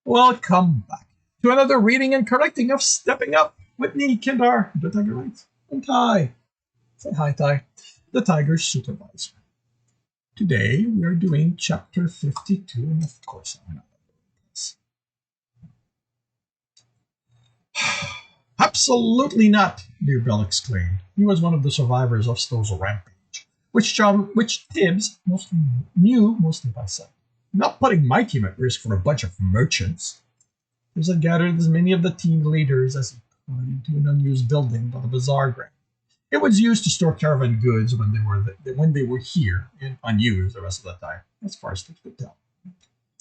Welcome back to another reading and correcting of Stepping Up with me, Kindar, the Tiger Knight, and Ty. Say hi, Ty, the Tiger's supervisor. Today we are doing chapter 52, and of course I'm not doing this. Absolutely not, Dear Bell exclaimed. He was one of the survivors of Stowe's rampage, which Tibs knew mostly by sight. Not putting my team at risk for a bunch of merchants. Tibs had gathered as many of the team leaders as he could into an unused building by the bazaar ground. It was used to store caravan goods when they were here, and unused the rest of the time, as far as Tibs could tell.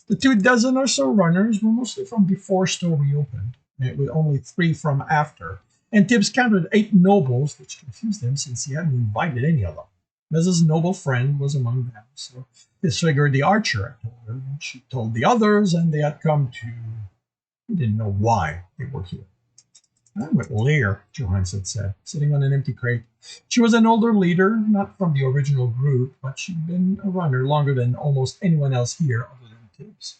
The 24 or so runners were mostly from before Stowe reopened, with only 3 from after, and Tibs counted 8 nobles, which confused him since he hadn't invited any of them. Mrs. Noble Friend was among them, so this figured the archer had told her, and she told the others, and they had come to... He didn't know why they were here. I'm with Lear, Johansson said, sitting on an empty crate. She was an older leader, not from the original group, but she'd been a runner longer than almost anyone else here other than Tibs.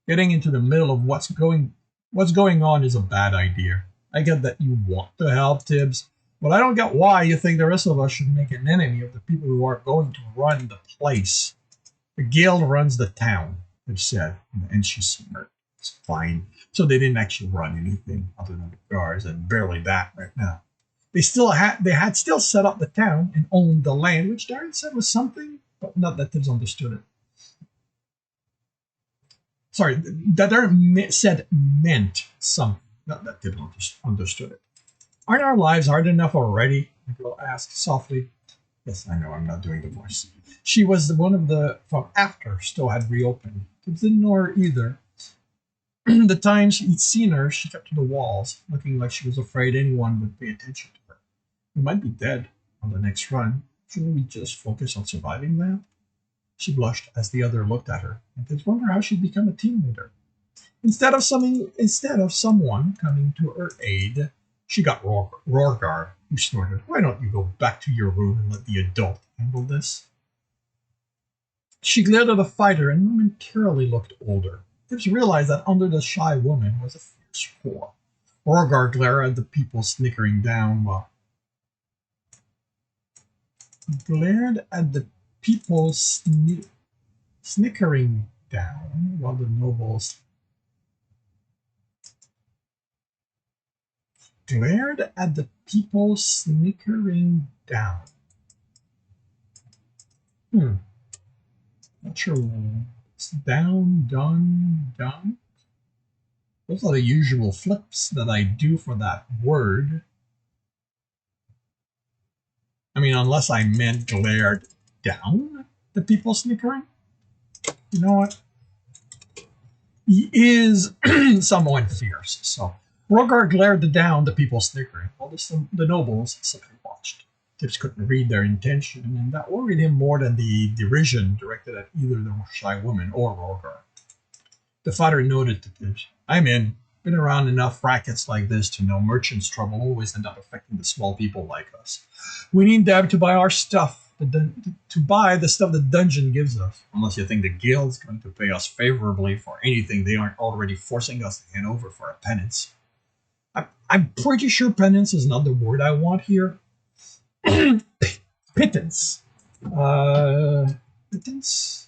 Getting into the middle of what's going on is a bad idea. I get that you want to help, Tibs, but I don't get why you think the rest of us should make an enemy of the people who are going to run the place. The guild runs the town, Tibs said, and she smirked. It's fine. So they didn't actually run anything other than the guards, and barely that right now. They had still set up the town and owned the land, which Darren said was something, but not that Tibs understood it. Sorry, that Darren said meant something, not that Tibs understood it. Aren't our lives hard enough already? The girl asked softly. Yes, I know, I'm not doing the voice. She was one of the from after Stowe had reopened. Tibs didn't know her either. The times he'd seen her, she kept to the walls, looking like she was afraid anyone would pay attention to her. We might be dead on the next run. Shouldn't we just focus on surviving now? She blushed as the other looked at her, and Tibs wondered how she'd become a team leader. Instead of someone coming to her aid, she got Rorgar, who snorted, "Why don't you go back to your room and let the adult handle this?" She glared at the fighter and momentarily looked older. Tibs realized that under the shy woman was a fierce whore. Rorgar glared at the people snickering down while snickering down while the nobles glared at the people snickering down. Not sure. It's down, done, done. Those are the usual flips that I do for that word. I mean, unless I meant glared down the people snickering. You know what? He is somewhat fierce, so Rorgar glared down the people snickering, while the nobles simply watched. Tibs couldn't read their intention, and that worried him more than the derision directed at either the shy woman or Rorgar. The fighter nodded to Tibs. I'm in. Been around enough rackets like this to know merchants' trouble always end up affecting the small people like us. We need them to buy our stuff, to buy the stuff the dungeon gives us, unless you think the guild's going to pay us favorably for anything they aren't already forcing us to hand over for a penance. I'm pretty sure penance is not the word I want here. Pittance. Pittance. Pittance.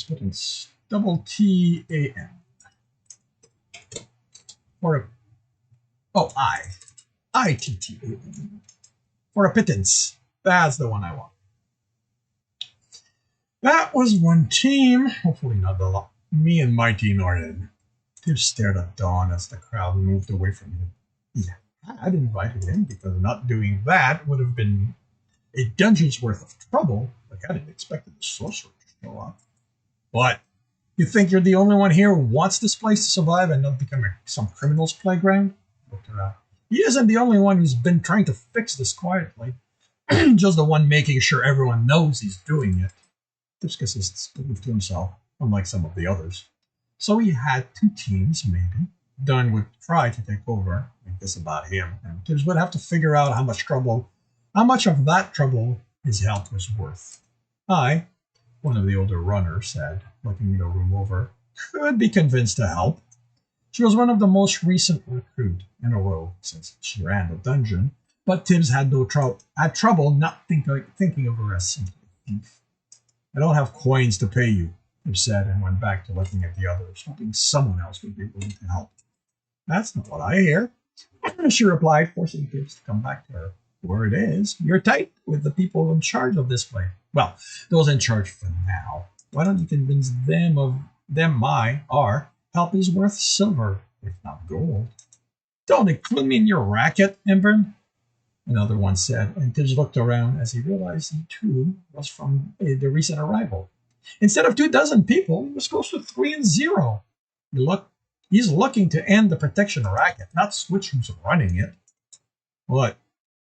Pittance. Double T-A-N. I-T-T-A-N. For a pittance. That's the one I want. That was one team. Hopefully not the lot. Me and my team are in. Tibs stared at Dawn as the crowd moved away from him. Yeah, I'd invited him because not doing that would have been a dungeon's worth of trouble. Like I didn't expect the sorcerer to show up. But you think you're the only one here who wants this place to survive and not become some criminal's playground? Looked around. He isn't the only one who's been trying to fix this quietly. Just the one making sure everyone knows he's doing it. Tibs spoke to himself, unlike some of the others. So he had two teams, maybe. Dunn would try to take over, make this about him, and Tibbs would have to figure out how much of that trouble his help was worth. I, one of the older runners said, looking the room over, could be convinced to help. She was one of the most recent recruit in a row since she ran the dungeon, but Tibbs had trouble not thinking of her as simply a thief. I don't have coins to pay you, Tibbs said, and went back to looking at the others, hoping someone else would be willing to help. That's not what I hear, she replied, forcing Tibbs to come back to her. Word is, you're tight with the people in charge of this place. Well, those in charge for now. Why don't you convince our help is worth silver, if not gold? Don't include me in your racket, Embern, another one said, and Tibbs looked around as he realized he too was from the recent arrival. Instead of 24 people, he was close to 3 and 0. He's looking to end the protection racket, not switch who's running it. What?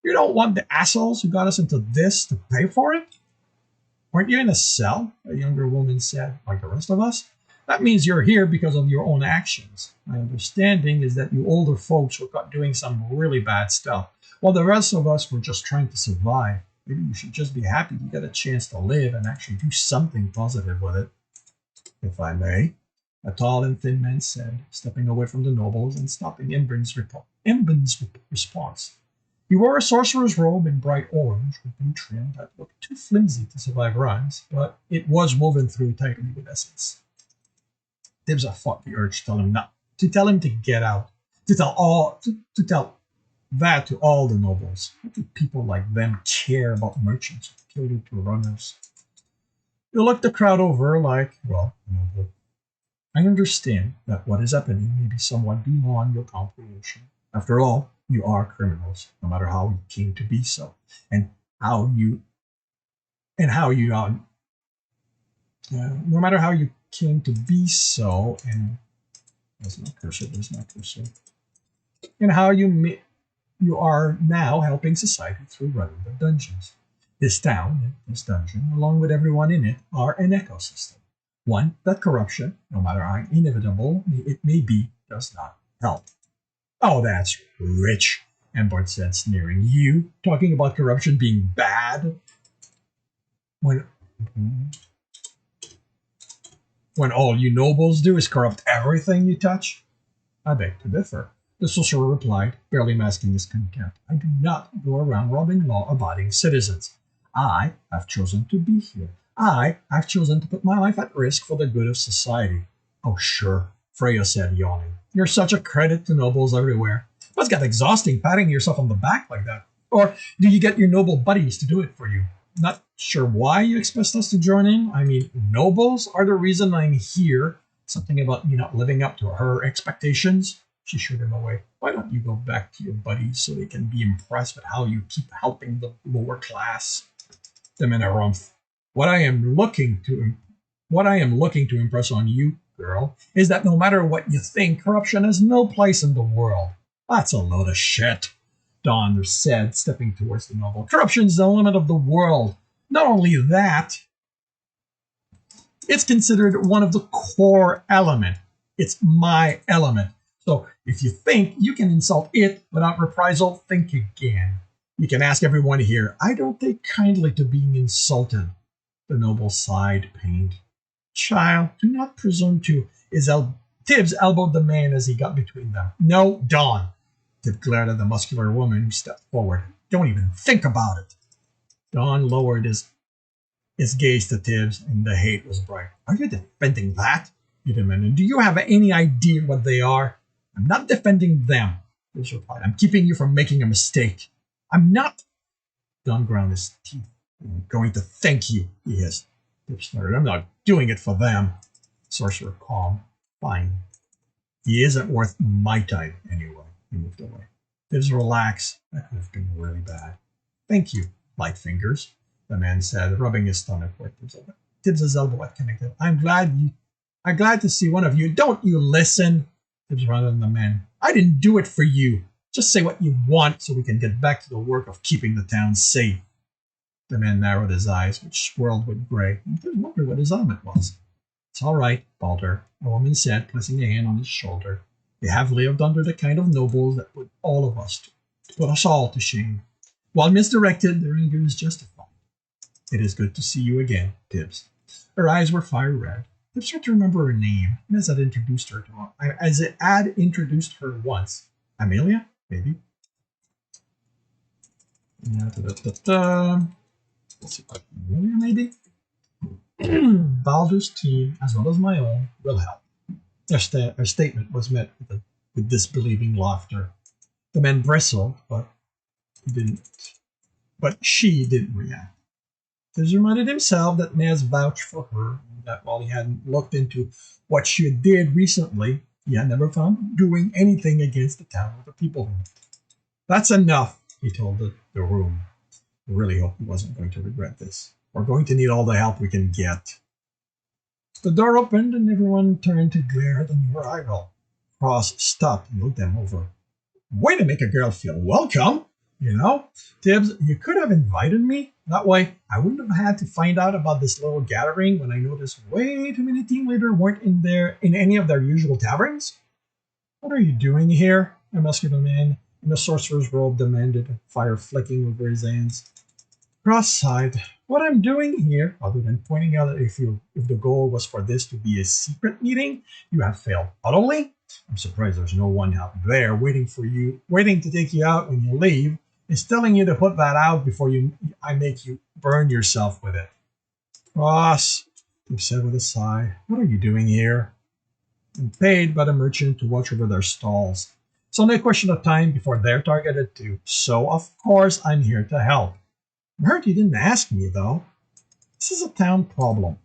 You don't want the assholes who got us into this to pay for it? Weren't you in a cell? A younger woman said, like the rest of us. That means you're here because of your own actions. My understanding is that you older folks were caught doing some really bad stuff, while the rest of us were just trying to survive. Maybe you should just be happy you got a chance to live and actually do something positive with it. If I may, a tall and thin man said, stepping away from the nobles and stopping Imbin's response. He wore a sorcerer's robe in bright orange with blue trim that looked too flimsy to survive runs, but it was woven through tightly with essence. Tibbs fought the urge to tell him to get out, to tell that to all the nobles. What do people like them care about merchants who killed to runners? He looked the crowd over like, well, noble. I understand that what is happening may be somewhat beyond your comprehension. After all, you are criminals, no matter how you came to be so, no matter how you came to be so, and there's no cursor, and how you are now helping society through running the dungeons. This town, this dungeon, along with everyone in it, are an ecosystem. One that corruption, no matter how inevitable it may be, does not help. Oh, that's rich, Embard said, sneering. You talking about corruption being bad? When all you nobles do is corrupt everything you touch? I beg to differ, the sorcerer replied, barely masking his contempt. I do not go around robbing law-abiding citizens. I have chosen to be here. I have chosen to put my life at risk for the good of society. Oh, sure, Freya said, yawning. You're such a credit to nobles everywhere. Must get exhausting patting yourself on the back like that. Or do you get your noble buddies to do it for you? Not sure why you expect us to join in. I mean, nobles are the reason I'm here. Something about me not living up to her expectations? She shooed him away. Why don't you go back to your buddies so they can be impressed with how you keep helping the lower class? The men are rumph. What I am looking to impress on you, girl, is that no matter what you think, corruption has no place in the world. That's a load of shit, Don said, stepping towards the noble. Corruption's the limit of the world. Not only that, it's considered one of the core elements. It's my element. So if you think you can insult it without reprisal, think again. You can ask everyone here. I don't take kindly to being insulted. The noble sighed, pained. Child, do not presume to. Tibbs elbowed the man as he got between them. No, Dawn. Tibbs glared at the muscular woman who stepped forward. Don't even think about it. Dawn lowered his gaze to Tibbs, and the hate was bright. Are you defending that? He demanded. Do you have any idea what they are? I'm not defending them, Tibbs replied. I'm keeping you from making a mistake. I'm not. Dawn ground his teeth. I'm going to thank you, he hissed. Tibbs snorted. I'm not doing it for them. Sorcerer calm. Fine. He isn't worth my time anyway. He moved away. Tibbs relaxed. That could have been really bad. Thank you, light fingers, the man said, rubbing his stomach where Tibbs' elbow had connected. I'm glad to see one of you. Don't you listen? Tibbs rounded on the man. I didn't do it for you. Just say what you want so we can get back to the work of keeping the town safe. The man narrowed his eyes, which swirled with gray, and Tibbs wondered what his element was. It's all right, Balder, a woman said, placing a hand on his shoulder. They have lived under the kind of nobles that put us all to shame. While misdirected, their anger is justified. It is good to see you again, Tibs. Her eyes were fire red. Tibs tried to remember her name, as it had introduced her once. Amelia, maybe. Let's see, Amelia, maybe. Balder's team, as well as my own, will help. Her statement was met with disbelieving laughter. The man bristled, but she didn't react. He reminded himself that Naz vouched for her, and that while he hadn't looked into what she did recently, he had never found doing anything against the town or the people in it. That's enough, he told the room. I really hope he wasn't going to regret this. We're going to need all the help we can get. The door opened and everyone turned to glare at the new arrival. Ross stopped and looked them over. Way to make a girl feel welcome, you know? Tibs, you could have invited me. That way, I wouldn't have had to find out about this little gathering when I noticed way too many team leaders weren't in any of their usual taverns. What are you doing here? A muscular man in a sorcerer's robe demanded, fire flicking over his hands. Ross sighed. What I'm doing here, other than pointing out that if the goal was for this to be a secret meeting, you have failed utterly. I'm surprised there's no one out there waiting to take you out when you leave. Is telling you to put that out before I make you burn yourself with it. Ross, he said with a sigh, what are you doing here? I'm paid by the merchant to watch over their stalls. It's only a question of time before they're targeted too. So, of course, I'm here to help. I'm hurt you didn't ask me, though. This is a town problem,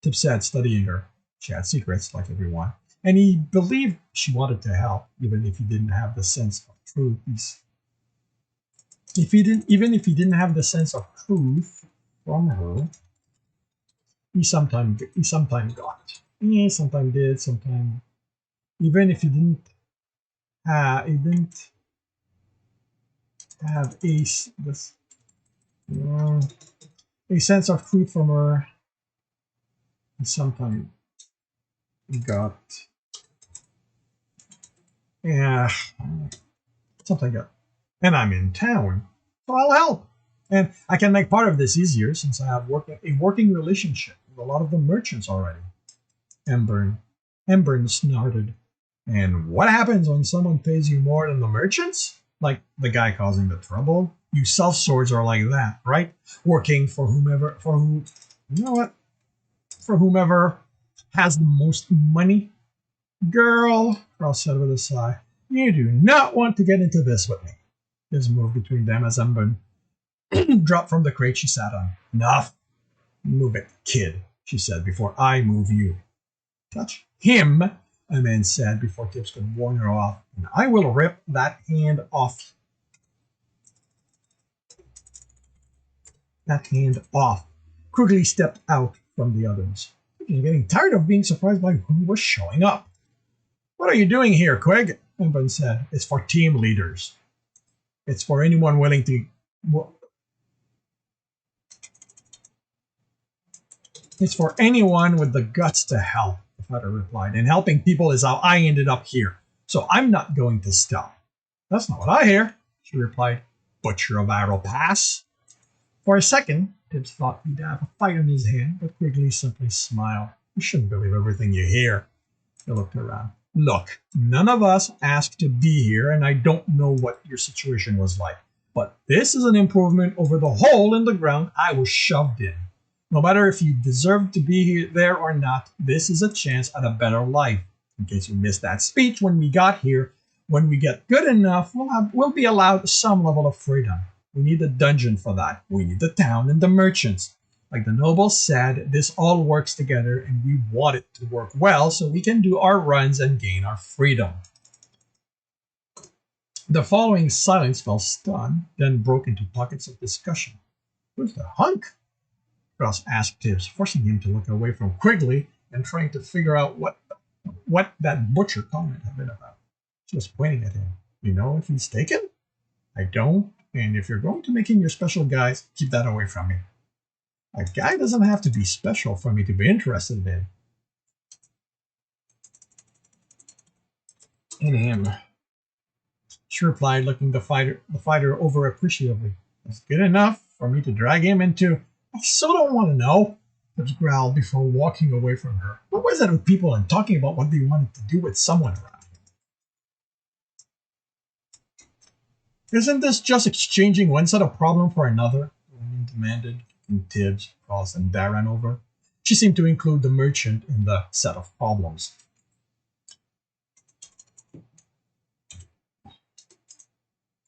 Tip said, studying her. She had secrets, like everyone, and he believed she wanted to help, even if he didn't have the sense of truth. Even if he didn't have the sense of truth from her, he sometimes got it. He sometimes did, sometimes even if he didn't have a sense of truth from her. He sometimes got, something got. And I'm in town, so I'll help. And I can make part of this easier since I have a working relationship with a lot of the merchants already. Embern snorted. And what happens when someone pays you more than the merchants? Like the guy causing the trouble? You self-swords are like that, right? Working for whomever has the most money. Girl, Carl said with a sigh, you do not want to get into this with me. His move between them as Embern dropped from the crate she sat on. Enough. Move it, kid, she said, before I move you. Touch him, a man said before Tibs could warn her off, and I will rip that hand off. That hand off. Quickly stepped out from the others. He was getting tired of being surprised by who was showing up. What are you doing here, Quig? Embern said. It's for team leaders. It's for anyone willing to... It's for anyone with the guts to help, the fighter replied. And helping people is how I ended up here. So I'm not going to stop. That's not what I hear, she replied. Butcher of Arrow Pass. For a second, Tibs thought he'd have a fight on his hand, but Quigley simply smiled. You shouldn't believe everything you hear. He looked around. Look, none of us asked to be here, and I don't know what your situation was like. But this is an improvement over the hole in the ground I was shoved in. No matter if you deserve to be here, there or not, this is a chance at a better life. In case you missed that speech when we got here, when we get good enough, we'll be allowed some level of freedom. We need a dungeon for that. We need the town and the merchants. Like the noble said, this all works together and we want it to work well so we can do our runs and gain our freedom. The following silence fell stunned, then broke into pockets of discussion. Who's the hunk? Ross asked Tibs, forcing him to look away from Quigley and trying to figure out what that butcher comment had been about. She was pointing at him. You know if he's taken? I don't, and if you're going to make him your special guys, keep that away from me. A guy doesn't have to be special for me to be interested in. in him. She replied, looking the fighter over appreciatively. That's good enough for me to drag him into. I still don't want to know, Tibbs growled before walking away from her. What was it with people and talking about what they wanted to do with someone around? Isn't this just exchanging one set of problem for another? The woman demanded, kicking Tibbs, Ross, and Darren over. She seemed to include the merchant in the set of problems.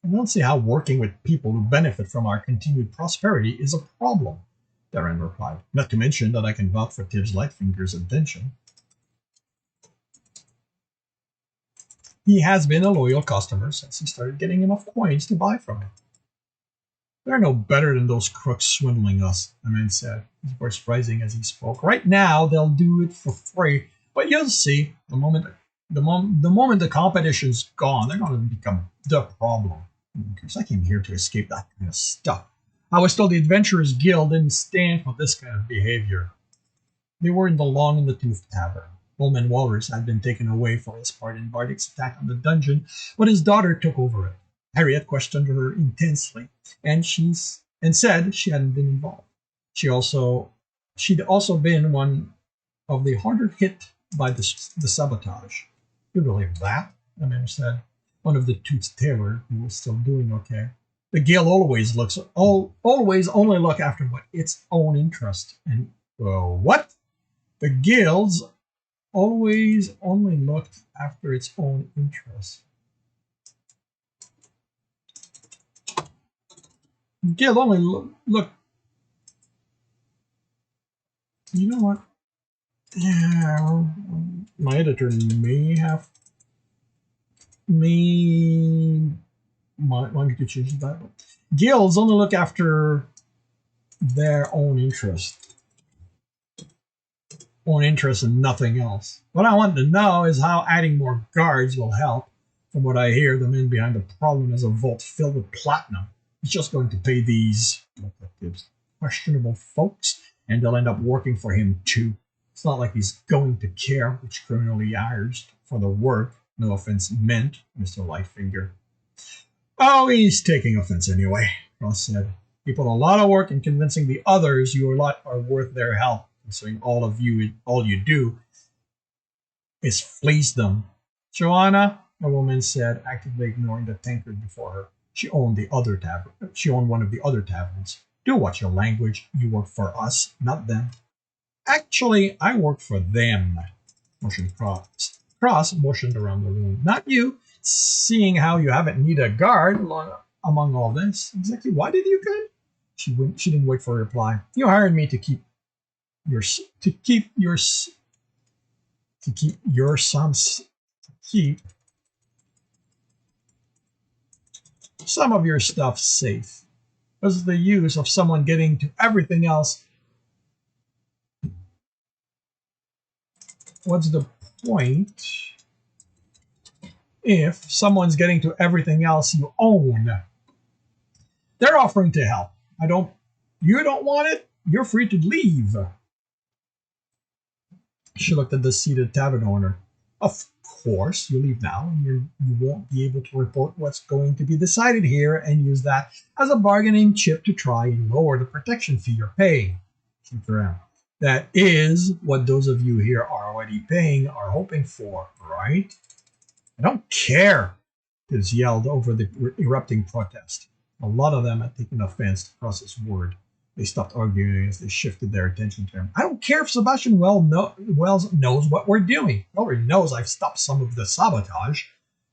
I don't see how working with people who benefit from our continued prosperity is a problem, Darren replied. Not to mention that I can vouch for Tibbs Lightfinger's intention. He has been a loyal customer since he started getting enough coins to buy from him. They're no better than those crooks swindling us, the man said, his voice rising as he spoke. Right now, they'll do it for free, but you'll see, the moment the competition's gone, they're going to become the problem. Because I came here to escape that kind of stuff. I was told the Adventurers Guild didn't stand for this kind of behavior. They were in the Long in the Tooth Tavern. Bowman Walrus had been taken away for his part in Bardic's attack on the dungeon, but his daughter took over it. Harriet questioned her intensely, and said she hadn't been involved. She'd also been one of the harder hit by the sabotage. You believe that? The man said. One of the Tooth's tailor who was still doing okay. The guild always only look after what its own interest. And what? The guilds always only looked after its own interest. The guild only look. You know what? Yeah, my editor may want me to change that. Guilds only look after their own interest. Own interest and nothing else. What I want to know is how adding more guards will help. From what I hear, the man behind the problem has a vault filled with platinum. He's just going to pay these questionable folks, and they'll end up working for him too. It's not like he's going to care which criminal he hires for the work. No offense meant, Mr. Lightfinger. Oh, he's taking offense anyway, Ross said. He put a lot of work in convincing the others you are worth their help, considering all you do is fleece them. Joanna, a woman said, actively ignoring the tankard before her. She owned one of the other taverns. Do watch your language. You work for us, not them. Actually, I work for them, motioned Cross. Cross motioned around the room. Not you. Seeing how you haven't needed a guard among all this. Exactly why did you come? She didn't wait for a reply. You hired me to keep your some of your stuff safe. What's the use of someone getting to everything else? What's the point if someone's getting to everything else you own? They're offering to help. You don't want it? You're free to leave. She looked at the seated tavern owner. Of course, you leave now, and you won't be able to report what's going to be decided here and use that as a bargaining chip to try and lower the protection fee you're paying. She looked around. That is what those of you here are already paying are hoping for, right? I don't care, Tibs yelled over the erupting protest. A lot of them had taken offense to Cross's word. They stopped arguing as they shifted their attention to him. I don't care if Sebastian Wells knows what we're doing. He already knows I've stopped some of the sabotage.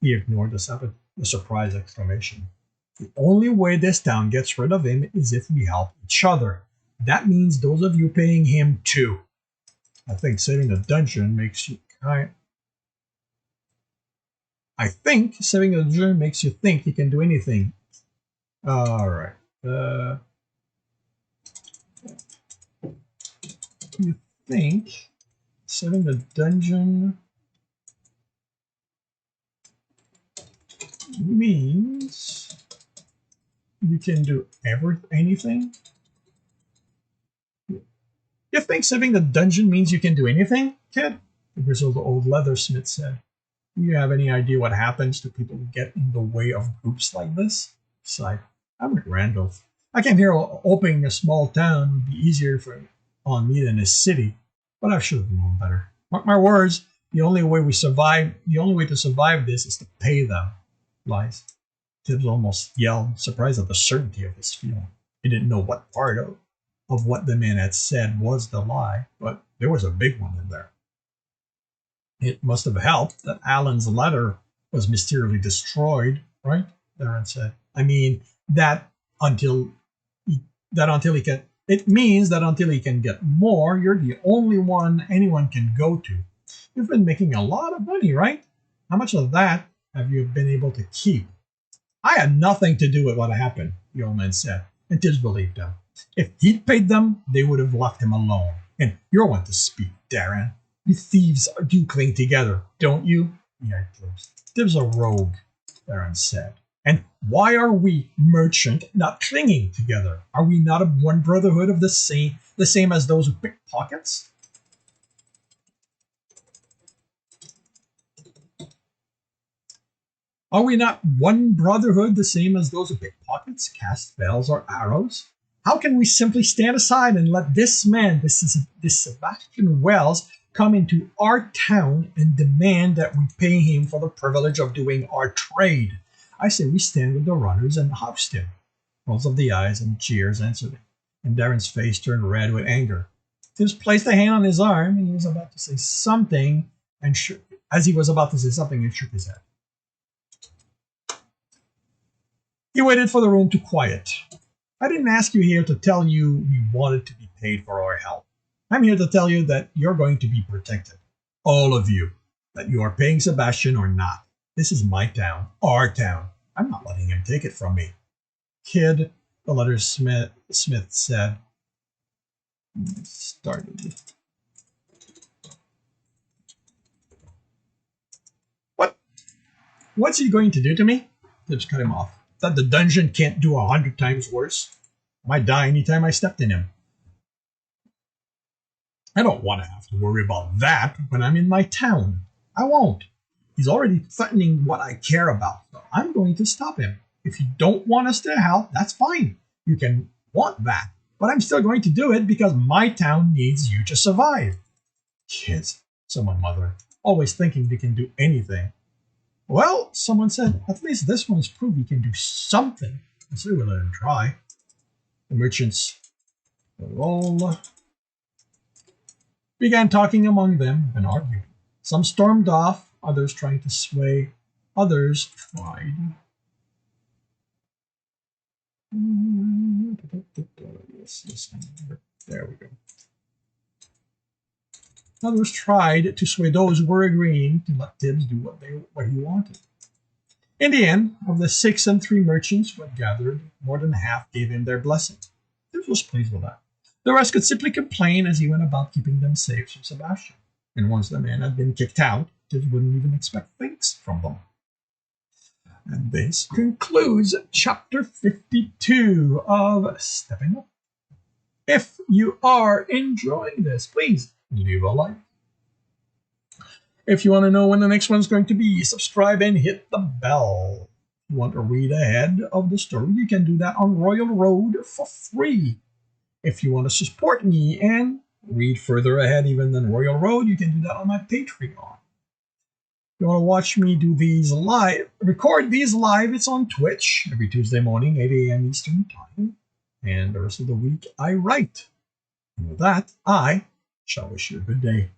He ignored the surprised exclamation. The only way this town gets rid of him is if we help each other. That means those of you paying him too. I think saving the dungeon makes you think you can do anything. All right. You think saving the dungeon means you can do anything? You think saving the dungeon means you can do anything, kid? The grizzled old leathersmith said. Do you have any idea what happens to people who get in the way of groups like this? Sighed. I'm with Randolph. I came here hoping a small town would be easier on me than a city, but I should have known better. Mark my words, the only way to survive this is to pay them. Lies. Tibbs almost yelled, surprised at the certainty of his feeling. He didn't know what part of what the man had said was the lie, but there was a big one in there. It must have helped that Alan's letter was mysteriously destroyed, right? Darren said. I mean, that until he can. It means that until he can get more, you're the only one anyone can go to. You've been making a lot of money, right? How much of that have you been able to keep? I had nothing to do with what happened, the old man said, and Tibbs believed him. If he'd paid them, they would have left him alone. And you're one to speak, Darren. You thieves do cling together, don't you? Yeah, Tibbs. Tibbs a rogue, Darren said. And why are we, merchant, not clinging together? Are we not of one brotherhood of the same as those who pick pockets? Are we not one brotherhood the same as those who pick pockets, cast spells, or arrows? How can we simply stand aside and let this man, this Sebastian Wells, come into our town and demand that we pay him for the privilege of doing our trade? I say we stand with the runners and houst him. Rolls of the eyes and cheers answered him, and Darren's face turned red with anger. Tibbs placed a hand on his arm, and he was about to say something, and shook his head. He waited for the room to quiet. I didn't ask you here to tell you we wanted to be paid for our help. I'm here to tell you that you're going to be protected. All of you. That you are paying Sebastian or not. This is my town. Our town. I'm not letting him take it from me. Kid, the letter Smith said. Started. What? What's he going to do to me? Tibbs cut him off. That the dungeon can't do 100 times worse. I might die anytime I stepped in him. I don't want to have to worry about that when I'm in my town. I won't. He's already threatening what I care about, so I'm going to stop him. If you don't want us to help, that's fine. You can want that, but I'm still going to do it because my town needs you to survive. Kids, someone muttered, always thinking they can do anything. Well, someone said, at least this one's proved he can do something. So we'll let him try. The merchants all began talking among them and arguing. Some stormed off, others trying to sway, others tried. There we go. Others tried to sway those who were agreeing to let Tibbs do what he wanted. In the end, of the 6 and 3 merchants who had gathered, more than half gave him their blessing. Tibbs was pleased with that. The rest could simply complain as he went about keeping them safe from Sebastian. And once the man had been kicked out, Tibbs wouldn't even expect thanks from them. And this concludes chapter 52 of Stepping Up. If you are enjoying this, please leave a like. If you want to know when the next one's going to be, subscribe and hit the bell. If you want to read ahead of the story, you can do that on Royal Road for free. If you want to support me and read further ahead even than Royal Road, you can do that on my Patreon. If you want to watch me do these live, record these live, it's on Twitch every Tuesday morning, 8 a.m. Eastern Time. And the rest of the week, I write. And with that, I shall wish you a good day.